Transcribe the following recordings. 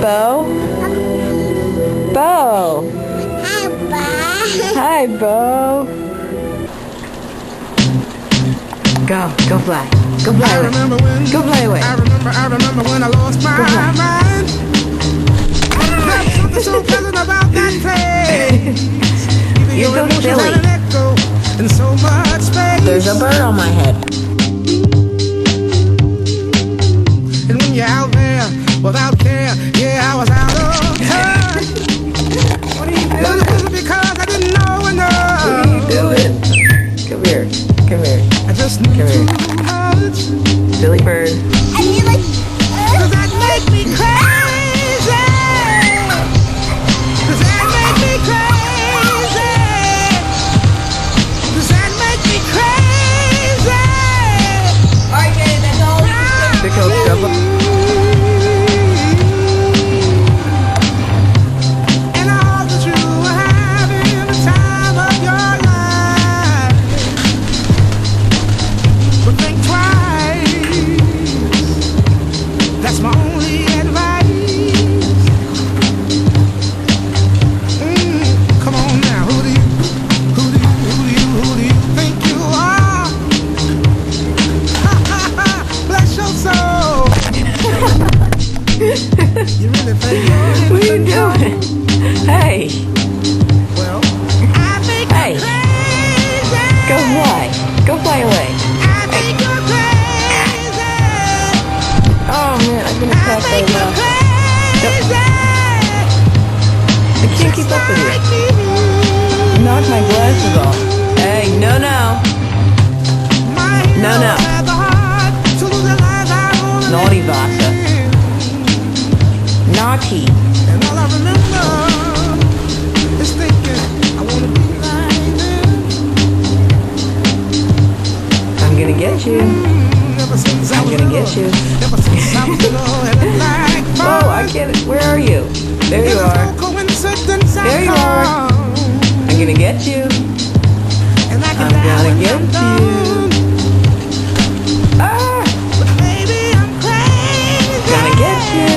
Beau? Beau! Hi, Beau! Go play. Go play away. Go play away. I remember when I lost my mind. There's something so pleasant about that place. You're so silly. And so much space. There's a bird on my head. And when you're out there without care, yeah, I was out of touch. What are you doing? But it wasn't because I didn't know enough. What are you doing? Come here. Come here. I just knew Come here. too much. Silly bird. Does that make me crazy? Does that make me crazy? Does that make me crazy? Okay, that's all you can Pick up trouble. And I hope that you are having the time of your life. But think twice. That's my only advice. Come on now, who do you think you are? Bless your soul. You really think you're What are you doing? Hey. well? I think Hey. you're crazy. Go play. Go play away. I think you're crazy. Oh man, I'm gonna I crack think those you're off. crazy. I can't keep up with you. Knock my glasses off. Hey, no. No. Naughty Vasa. Naughty. And all I remember is thinking I wanna be like them. I'm gonna get you. Ever since I I'm was gonna little, get you. ever since I was little, and it like Oh, I can't. Where are you? There you are. There you are. I'm gonna get you. And I can I'm die gonna when get I'm you. done. Ah! But maybe I'm crazy. Gonna get you.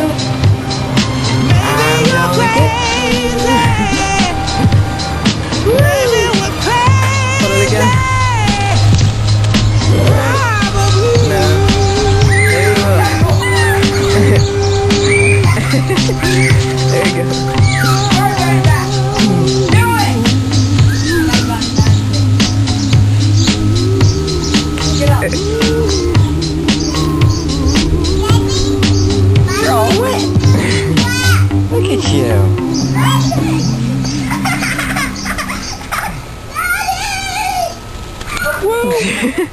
Maybe you're I'm gonna get crazy. Maybe we're crazy. Put it again. Probably. No. There you are. There you go. You're all wet. Look at you. Whoa.